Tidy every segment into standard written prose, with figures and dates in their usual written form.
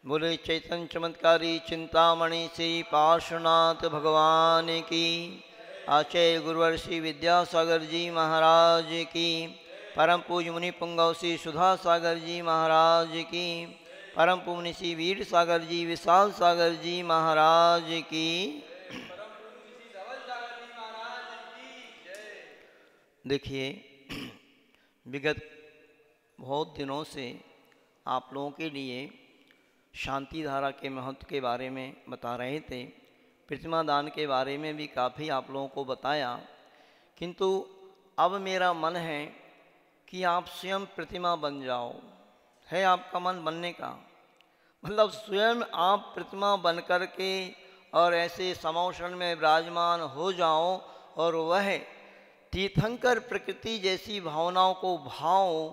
बोले चैतन्य चमत्कारी चिंतामणि श्री पार्श्वनाथ भगवान की, आचार्य गुरुवर श्री विद्यासागर जी महाराज की, परम पूज्य मुनि पुंगव श्री सुधा सागर जी महाराज की, परम पूज्य श्री वीर सागर जी विशाल सागर जी महाराज की। देखिए, विगत बहुत दिनों से आप लोगों के लिए शांति धारा के महत्व के बारे में बता रहे थे, प्रतिमा दान के बारे में भी काफ़ी आप लोगों को बताया, किंतु अब मेरा मन है कि आप स्वयं प्रतिमा बन जाओ। है आपका मन बनने का? मतलब स्वयं आप प्रतिमा बन कर के और ऐसे समोषण में विराजमान हो जाओ और वह तीर्थंकर प्रकृति जैसी भावनाओं को भाओ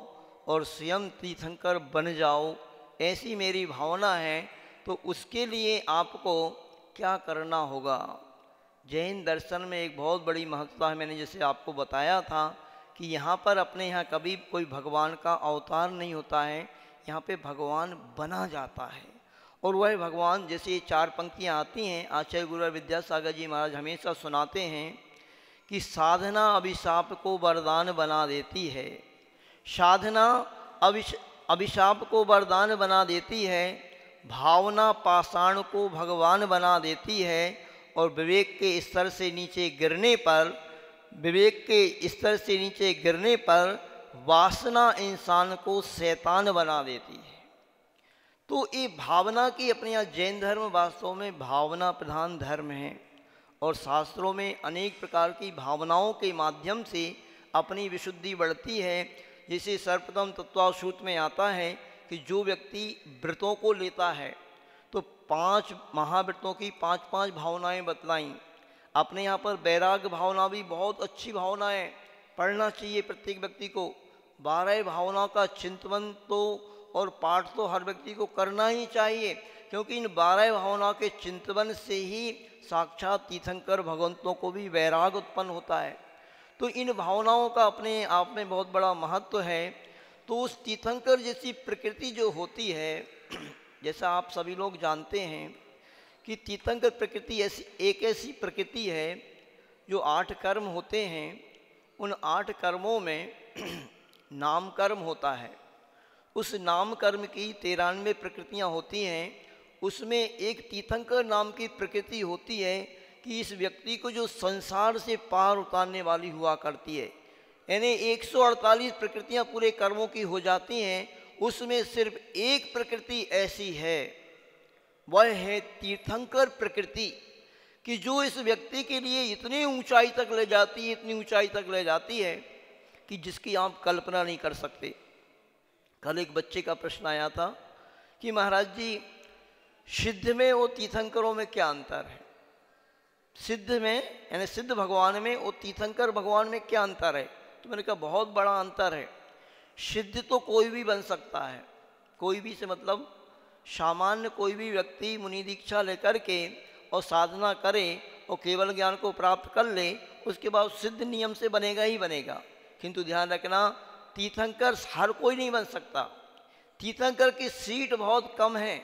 और स्वयं तीर्थंकर बन जाओ, ऐसी मेरी भावना है। तो उसके लिए आपको क्या करना होगा? जैन दर्शन में एक बहुत बड़ी महत्ता है। मैंने जैसे आपको बताया था कि यहाँ पर अपने यहाँ कभी कोई भगवान का अवतार नहीं होता है, यहाँ पे भगवान बना जाता है। और वह भगवान, जैसे ये 4 पंक्तियाँ आती हैं, आचार्य गुरु विद्यासागर जी महाराज हमेशा सुनाते हैं कि साधना अभिशाप को वरदान बना देती है। साधना अभिशाप को वरदान बना देती है, भावना पाषाण को भगवान बना देती है, और विवेक के स्तर से नीचे गिरने पर वासना इंसान को शैतान बना देती है। तो ये भावना की, अपने यहाँ जैन धर्म वास्तव में भावना प्रधान धर्म है, और शास्त्रों में अनेक प्रकार की भावनाओं के माध्यम से अपनी विशुद्धि बढ़ती है। जैसे सर्वप्रथम तत्वासूत्र में आता है कि जो व्यक्ति व्रतों को लेता है तो 5 महाव्रतों की 5-5 भावनाएं बतलाईं। अपने यहाँ पर वैराग्य भावना भी बहुत अच्छी भावना है, पढ़ना चाहिए प्रत्येक व्यक्ति को। 12 भावनाओं का चिंतन तो और पाठ तो हर व्यक्ति को करना ही चाहिए, क्योंकि इन 12 भावनाओं के चिंतन से ही साक्षात तीर्थंकर भगवंतों को भी वैराग उत्पन्न होता है। तो इन भावनाओं का अपने आप में बहुत बड़ा महत्व है। तो उस तीर्थंकर जैसी प्रकृति जो होती है, जैसा आप सभी लोग जानते हैं कि तीर्थंकर प्रकृति ऐसी प्रकृति है जो 8 कर्म होते हैं। उन 8 कर्मों में नाम कर्म होता है। उस नाम कर्म की 93 प्रकृतियाँ होती हैं। उसमें एक तीर्थंकर नाम की प्रकृति होती है कि इस व्यक्ति को जो संसार से पार उतारने वाली हुआ करती है। यानी 148 प्रकृतियां पूरे कर्मों की हो जाती हैं, उसमें सिर्फ एक प्रकृति ऐसी है, वह है तीर्थंकर प्रकृति, कि जो इस व्यक्ति के लिए इतनी ऊंचाई तक ले जाती है, इतनी ऊंचाई तक ले जाती है कि जिसकी आप कल्पना नहीं कर सकते। कल एक बच्चे का प्रश्न आया था कि महाराज जी, सिद्ध में और तीर्थंकरों में क्या अंतर है? सिद्ध में यानी सिद्ध भगवान में और तीर्थंकर भगवान में क्या अंतर है? तो मैंने कहा बहुत बड़ा अंतर है। सिद्ध तो कोई भी बन सकता है, कोई भी से मतलब सामान्य कोई भी व्यक्ति मुनि दीक्षा लेकर के और साधना करे और केवल ज्ञान को प्राप्त कर ले, उसके बाद सिद्ध नियम से बनेगा ही बनेगा। किंतु ध्यान रखना, तीर्थंकर हर कोई नहीं बन सकता। तीर्थंकर की सीट बहुत कम है।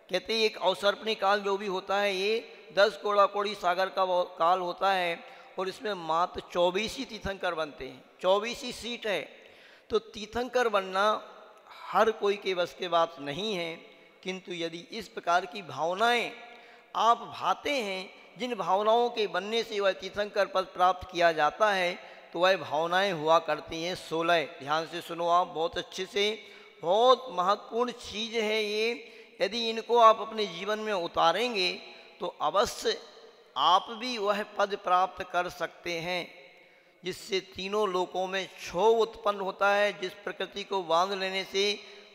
कहते हैं एक अवसर्पणी काल जो भी होता है, ये 10 कोड़ा कोड़ी सागर का काल होता है, और इसमें मात्र 24 ही तीर्थंकर बनते हैं। 24 ही सीट है। तो तीर्थंकर बनना हर कोई के बस के बात नहीं है। किंतु यदि इस प्रकार की भावनाएं आप भाते हैं, जिन भावनाओं के बनने से वह तीर्थंकर पद प्राप्त किया जाता है, तो वह भावनाएं हुआ करती हैं 16। ध्यान से सुनो आप बहुत अच्छे से, बहुत महत्वपूर्ण चीज़ है ये। यदि इनको आप अपने जीवन में उतारेंगे तो अवश्य आप भी वह पद प्राप्त कर सकते हैं जिससे तीनों लोकों में क्षोभ उत्पन्न होता है। जिस प्रकृति को बांध लेने से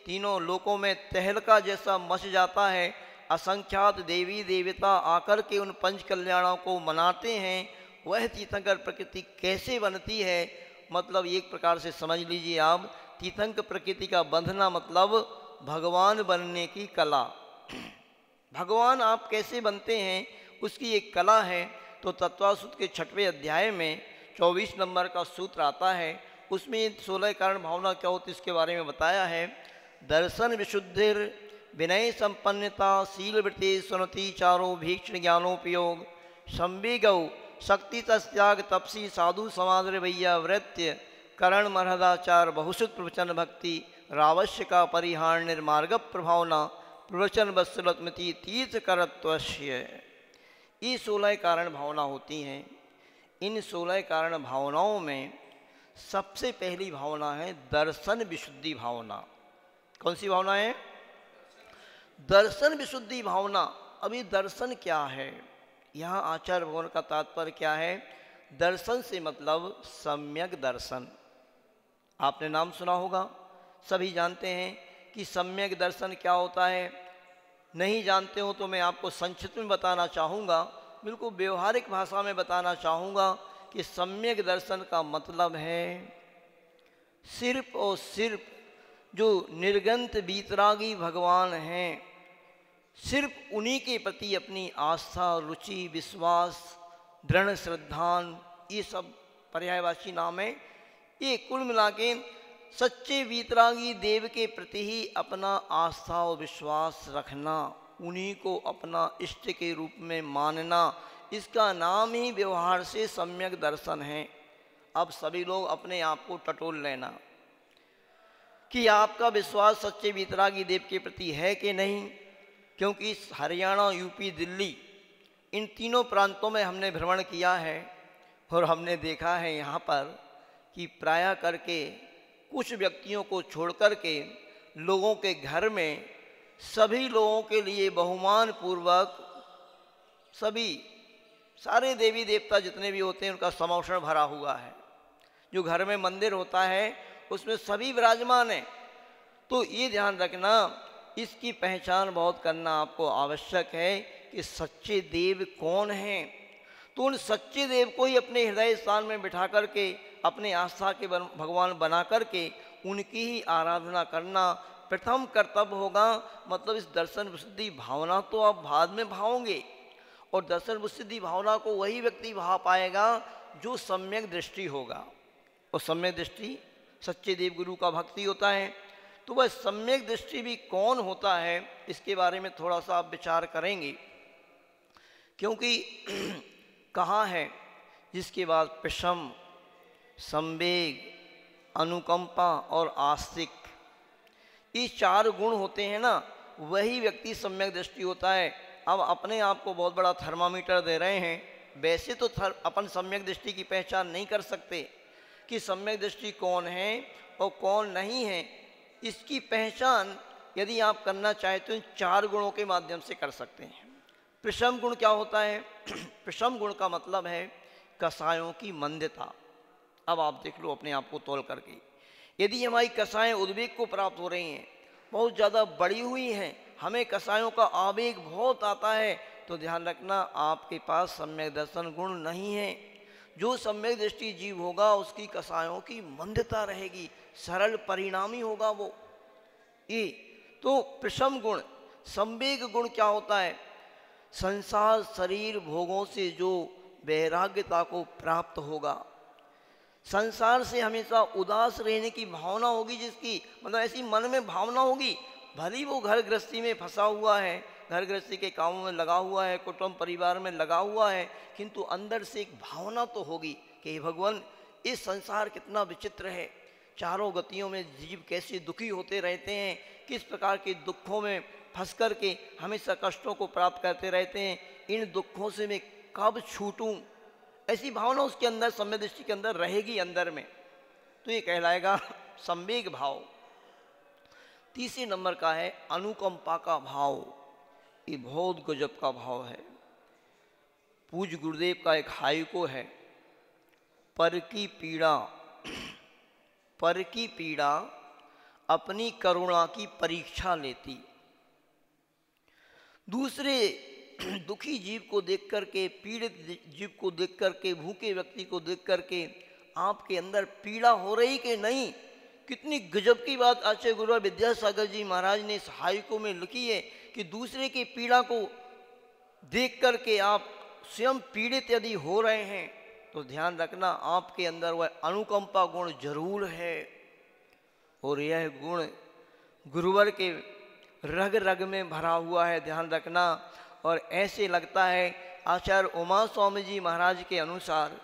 तीनों लोकों में तहलका जैसा मच जाता है। असंख्यात देवी देवता आकर के उन पंच कल्याणों को मनाते हैं। वह तीर्थंकर प्रकृति कैसे बनती है, मतलब एक प्रकार से समझ लीजिए आप, तीर्थंकर प्रकृति का बंधना मतलब भगवान बनने की कला। भगवान आप कैसे बनते हैं उसकी एक कला है। तो तत्वासूत्र के 6वें अध्याय में 24 नंबर का सूत्र आता है, उसमें 16 कारण भावना क्या होती है इसके बारे में बताया है। दर्शन विशुद्धिर विनय संपन्नता शील वृत्ति सुनति चारो भीक्षण ज्ञानोपयोग संवेगौ शक्ति तस्याग तपसी साधु समादर भैया वृत्य करण मरहदाचार बहुसुत प्रवचन भक्ति रावश्य का परिहार निर्मार्ग प्रभावना प्रवचन वत्सलत्मति तीर्थ करत्वश्य। ये 16 कारण भावना होती हैं। इन 16 कारण भावनाओं में सबसे पहली भावना है दर्शन विशुद्धि भावना। कौन सी भावना है? दर्शन विशुद्धि भावना। अभी दर्शन क्या है? यहाँ आचार्य भगवान का तात्पर्य क्या है? दर्शन से मतलब सम्यक दर्शन। आपने नाम सुना होगा, सभी जानते हैं कि सम्यक दर्शन क्या होता है। नहीं जानते हो तो मैं आपको संक्षिप्त में बताना चाहूँगा, बिल्कुल व्यवहारिक भाषा में बताना चाहूँगा कि सम्यक दर्शन का मतलब है सिर्फ और सिर्फ जो निर्गंत वीतरागी भगवान हैं, सिर्फ उन्हीं के प्रति अपनी आस्था, रुचि, विश्वास, दृढ़ श्रद्धान, ये सब पर्यायवाची नाम है। ये कुल मिला के सच्चे वीतरागी देव के प्रति ही अपना आस्था और विश्वास रखना, उन्हीं को अपना इष्ट के रूप में मानना, इसका नाम ही व्यवहार से सम्यक दर्शन है। अब सभी लोग अपने आप को टटोल लेना कि आपका विश्वास सच्चे वीतरागी देव के प्रति है कि नहीं, क्योंकि इस हरियाणा, यूपी, दिल्ली, इन तीनों प्रांतों में हमने भ्रमण किया है और हमने देखा है यहाँ पर कि प्रायः करके कुछ व्यक्तियों को छोड़ कर के लोगों के घर में सभी लोगों के लिए बहुमान पूर्वक सभी सारे देवी देवता जितने भी होते हैं उनका समोषण भरा हुआ है। जो घर में मंदिर होता है उसमें सभी विराजमान हैं। तो ये ध्यान रखना, इसकी पहचान बहुत करना आपको आवश्यक है कि सच्चे देव कौन हैं। तो उन सच्चे देव को ही अपने हृदय स्थान में बिठा करके अपने आस्था के भगवान बना करके उनकी ही आराधना करना प्रथम कर्तव्य होगा। मतलब इस दर्शन विशुद्धि भावना तो आप बाद में भाओगे, और दर्शन विशुद्धि भावना को वही व्यक्ति भा पाएगा जो सम्यक दृष्टि होगा। और सम्यक दृष्टि सच्चे देव गुरु का भक्ति होता है। तो वह सम्यक दृष्टि भी कौन होता है, इसके बारे में थोड़ा सा आप विचार करेंगे, क्योंकि कहा है जिसके बाद प्रशम, संवेग, अनुकंपा और आस्तिक, ये 4 गुण होते हैं ना, वही व्यक्ति सम्यक दृष्टि होता है। अब अपने आप को बहुत बड़ा थर्मामीटर दे रहे हैं। वैसे तो अपन सम्यक दृष्टि की पहचान नहीं कर सकते कि सम्यक दृष्टि कौन है और कौन नहीं है। इसकी पहचान यदि आप करना चाहें तो इन 4 गुणों के माध्यम से कर सकते हैं। प्रशम गुण क्या होता है? प्रशम गुण का मतलब है कसायों की मंदता। अब आप देख लो अपने आप को तौल करके, यदि हमारी कसाएं उद्वेग को प्राप्त हो रही हैं, बहुत ज़्यादा बढ़ी हुई हैं, हमें कसायों का आवेग बहुत आता है, तो ध्यान रखना आपके पास सम्यक दर्शन गुण नहीं है। जो सम्यक दृष्टि जीव होगा उसकी कसायों की मंदता रहेगी, सरल परिणामी होगा वो। ये तो प्रशम गुण। संवेग गुण क्या होता है? संसार, शरीर, भोगों से जो वैराग्यता को प्राप्त होगा, संसार से हमेशा उदास रहने की भावना होगी जिसकी, मतलब ऐसी मन में भावना होगी, भली वो घर गृहस्थी में फंसा हुआ है, घर गृहस्थी के कामों में लगा हुआ है, कुटुंब परिवार में लगा हुआ है, किंतु अंदर से एक भावना तो होगी कि हे भगवान, इस संसार कितना विचित्र है, चारों गतियों में जीव कैसे दुखी होते रहते हैं, किस प्रकार के दुखों में फंस कर के हमेशा कष्टों को प्राप्त करते रहते हैं, इन दुखों से मैं कब छूटूं, ऐसी भावना उसके अंदर सम्यक दृष्टि के अंदर रहेगी अंदर में, तो ये कहलाएगा संवेग भाव। तीसरे नंबर का है अनुकंपा का भाव। ये बहुत गजब का भाव है। पूज्य गुरुदेव का एक हाइको है, पर की पीड़ा अपनी करुणा की परीक्षा लेती। दूसरे दुखी जीव को देख करके, पीड़ित जीव को देख करके, भूखे व्यक्ति को देख करके आपके अंदर पीड़ा हो रही कि नहीं। कितनी गजब की बात आचार्य गुरु विद्यासागर जी महाराज ने इस हाइको में लिखी है कि दूसरे की पीड़ा को देख करके आप स्वयं पीड़ित यदि हो रहे हैं तो ध्यान रखना आपके अंदर वह अनुकंपा गुण जरूर है। और यह गुण गुरुवर के रग रग में भरा हुआ है, ध्यान रखना। और ऐसे लगता है आचार्य उमा स्वामी जी महाराज के अनुसार,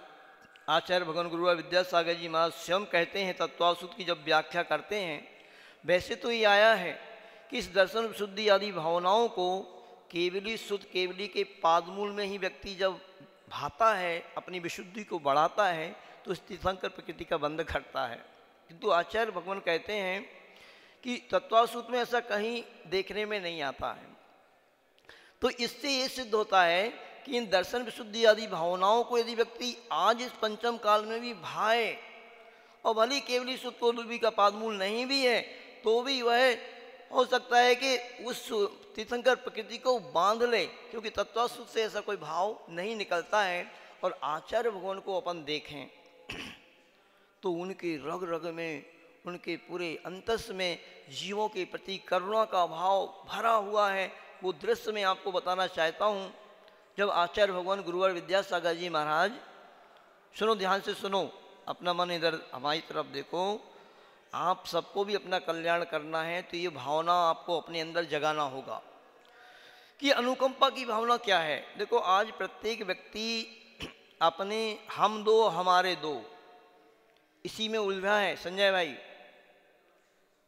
आचार्य भगवान गुरुवर विद्यासागर जी महाराज स्वयं कहते हैं, तत्वासुत की जब व्याख्या करते हैं, वैसे तो ये आया है कि इस दर्शन विशुद्धि आदि भावनाओं को केवली शुद्ध केवली के पादमूल में ही व्यक्ति जब भाता है, अपनी विशुद्धि को बढ़ाता है, तो इस तीर्थंकर प्रकृति का बंध घटता है। किंतु आचार्य भगवान कहते हैं कि तत्वासुत में ऐसा कहीं देखने में नहीं आता है। तो इससे ये सिद्ध होता है कि इन दर्शन विशुद्धि आदि भावनाओं को यदि व्यक्ति आज इस पंचम काल में भी भाए, और भले केवली शुद्ध कोलुबी का पादमूल नहीं भी है, तो भी वह हो सकता है कि उस तीर्थंकर प्रकृति को बांध ले, क्योंकि तत्वासुत से ऐसा कोई भाव नहीं निकलता है। और आचार्य भगवान को अपन देखें तो उनके रग रग में, उनके पूरे अंतस में जीवों के प्रति करुणा का भाव भरा हुआ है। वो दृश्य मैं आपको बताना चाहता हूँ। जब आचार्य भगवान गुरुवर विद्यासागर जी महाराज, सुनो ध्यान से सुनो, अपना मन इधर हमारी तरफ देखो, आप सबको भी अपना कल्याण करना है, तो ये भावना आपको अपने अंदर जगाना होगा कि अनुकंपा की भावना क्या है। देखो आज प्रत्येक व्यक्ति अपने हम दो हमारे दो इसी में उलझा है संजय भाई।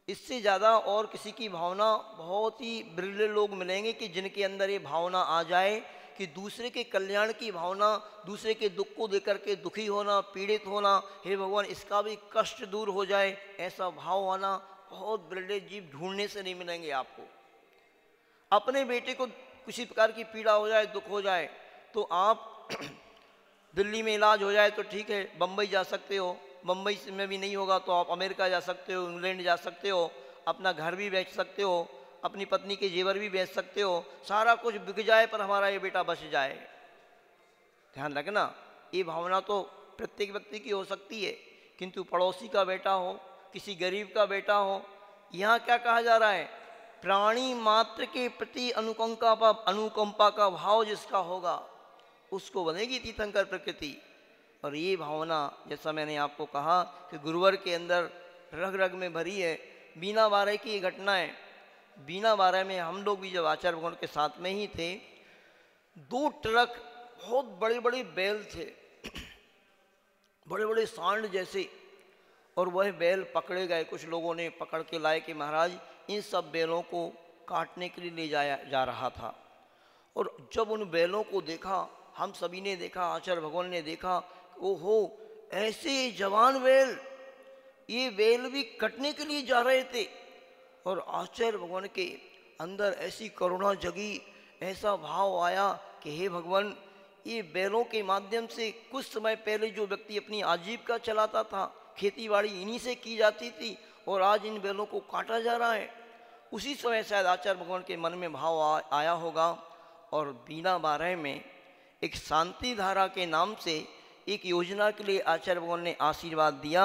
इससे ज़्यादा और किसी की भावना बहुत ही बिरले लोग मिलेंगे कि जिनके अंदर ये भावना आ जाए कि दूसरे के कल्याण की भावना, दूसरे के दुख को देख करके दुखी होना, पीड़ित होना, हे भगवान इसका भी कष्ट दूर हो जाए, ऐसा भाव आना बहुत बिरले जीव ढूंढने से नहीं मिलेंगे आपको। अपने बेटे को किसी प्रकार की पीड़ा हो जाए, दुख हो जाए, तो आप दिल्ली में इलाज हो जाए तो ठीक है, बम्बई जा सकते हो, बम्बई में भी नहीं होगा तो आप अमेरिका जा सकते हो, इंग्लैंड जा सकते हो, अपना घर भी बेच सकते हो, अपनी पत्नी के जेवर भी बेच सकते हो, सारा कुछ बिक जाए पर हमारा ये बेटा बच जाए। ध्यान रखना, ये भावना तो प्रत्येक व्यक्ति की हो सकती है, किंतु पड़ोसी का बेटा हो, किसी गरीब का बेटा हो, यहाँ क्या कहा जा रहा है, प्राणी मात्र के प्रति अनुकंपा का भाव जिसका होगा उसको बनेगी तीर्थंकर प्रकृति। और ये भावना जैसा मैंने आपको कहा कि गुरुवर के अंदर रग रग में भरी है। बीना बारह की ये घटना है। बीना बारह में हम लोग भी जब आचार्य भगवान के साथ में ही थे, 2 ट्रक बहुत बड़े बड़े बैल थे, बड़े बड़े सांड जैसे, और वह बैल पकड़े गए। कुछ लोगों ने पकड़ के लाए कि महाराज इन सब बैलों को काटने के लिए ले जाया जा रहा था। और जब उन बैलों को देखा, हम सभी ने देखा, आचार्य भगवान ने देखा, ओहो ऐसे जवान बैल, ये बैल भी कटने के लिए जा रहे थे। और आचार्य भगवान के अंदर ऐसी करुणा जगी, ऐसा भाव आया कि हे भगवान, ये बैलों के माध्यम से कुछ समय पहले जो व्यक्ति अपनी आजीविका चलाता था, खेती बाड़ी इन्हीं से की जाती थी, और आज इन बैलों को काटा जा रहा है। उसी समय शायद आचार्य भगवान के मन में भाव आया होगा। और बीना बारह में एक शांति धारा के नाम से एक योजना के लिए आचार्य भगवान ने आशीर्वाद दिया।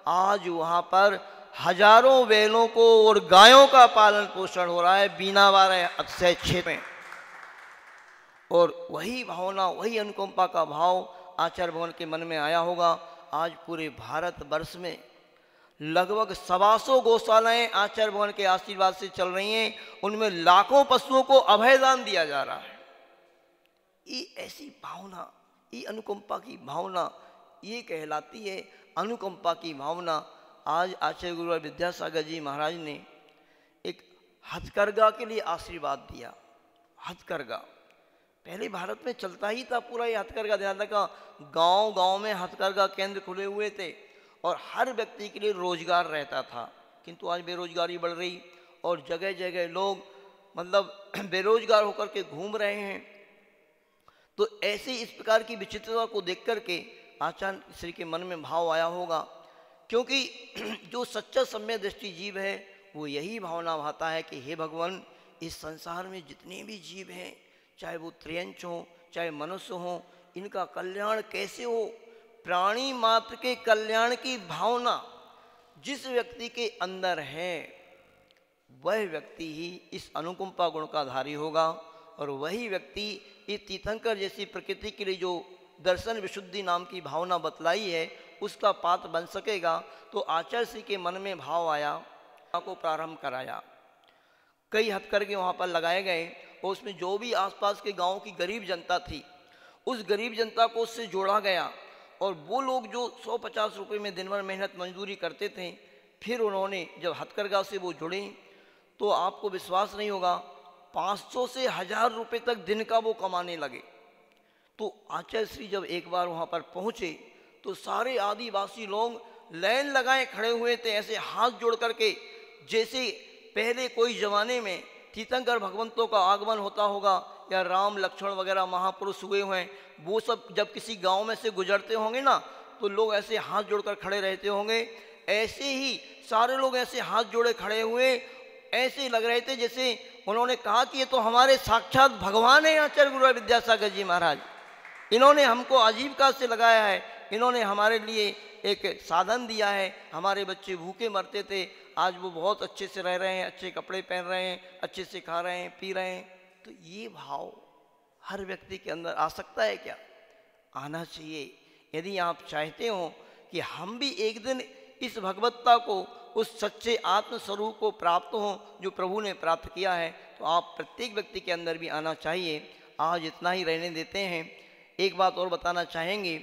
आज वहाँ पर हजारों बैलों को और गायों का पालन पोषण हो रहा है बीना बारह अक्षय क्षेत्र में। और वही भावना, वही अनुकंपा का भाव आचार्य भगवान के मन में आया होगा। आज पूरे भारत वर्ष में लगभग 125 गौशालाएं आचार्य भगवान के आशीर्वाद से चल रही हैं, उनमें लाखों पशुओं को अभयदान दिया जा रहा है। ये ऐसी भावना, ये अनुकंपा की भावना, ये कहलाती है अनुकंपा की भावना। आज आचार्य गुरुवर विद्यासागर जी महाराज ने एक हथकरघा के लिए आशीर्वाद दिया। हथकरघा पहले भारत में चलता ही था पूरा ये हथकरघा। ध्यान रखा, गांव गांव में हथकरघा केंद्र खुले हुए थे और हर व्यक्ति के लिए रोजगार रहता था। किंतु आज बेरोजगारी बढ़ रही और जगह जगह लोग मतलब बेरोजगार होकर के घूम रहे हैं। तो ऐसे इस प्रकार की विचित्रता को देख करके आचार्य श्री के मन में भाव आया होगा, क्योंकि जो सच्चा सम्य दृष्टि जीव है वो यही भावना भाता है कि हे भगवान, इस संसार में जितने भी जीव हैं, चाहे वो त्रियंच हों चाहे मनुष्य हों, इनका कल्याण कैसे हो। प्राणी मात्र के कल्याण की भावना जिस व्यक्ति के अंदर है वह व्यक्ति ही इस अनुकंपा गुण का धारी होगा, और वही व्यक्ति इस तीर्थंकर जैसी प्रकृति के लिए जो दर्शन विशुद्धि नाम की भावना बतलाई है उसका पात्र बन सकेगा। तो आचार्य श्री के मन में भाव आया, को प्रारंभ कराया। कई हथकरघे वहाँ पर लगाए गए और उसमें जो भी आसपास के गांव की गरीब जनता थी, उस गरीब जनता को उससे जोड़ा गया। और वो लोग जो 150 रुपये में दिन भर मेहनत मजदूरी करते थे, फिर उन्होंने जब हथकरघा से वो जुड़े तो आपको विश्वास नहीं होगा, 500 से 1000 रुपये तक दिन का वो कमाने लगे। तो आचार्य श्री जब एक बार वहाँ पर पहुँचे तो सारे आदिवासी लोग लाइन लगाए खड़े हुए थे, ऐसे हाथ जोड़ करके, जैसे पहले कोई जमाने में तीर्थंकर भगवंतों का आगमन होता होगा या राम लक्ष्मण वगैरह महापुरुष हुए हुए हैं, वो सब जब किसी गांव में से गुजरते होंगे ना तो लोग ऐसे हाथ जोड़कर खड़े रहते होंगे। ऐसे ही सारे लोग ऐसे हाथ जोड़े खड़े हुए, ऐसे लग रहे थे जैसे उन्होंने कहा कि ये तो हमारे साक्षात भगवान है आचार्य गुरु विद्यासागर जी महाराज, इन्होंने हमको आजीविका से लगाया है, इन्होंने हमारे लिए एक साधन दिया है। हमारे बच्चे भूखे मरते थे, आज वो बहुत अच्छे से रह रहे हैं, अच्छे कपड़े पहन रहे हैं, अच्छे से खा रहे हैं, पी रहे हैं। तो ये भाव हर व्यक्ति के अंदर आ सकता है क्या? आना चाहिए। यदि आप चाहते हो कि हम भी एक दिन इस भगवत्ता को, उस सच्चे आत्मस्वरूप को प्राप्त हो जो प्रभु ने प्राप्त किया है, तो आप प्रत्येक व्यक्ति के अंदर भी आना चाहिए। आज इतना ही रहने देते हैं। एक बात और बताना चाहेंगे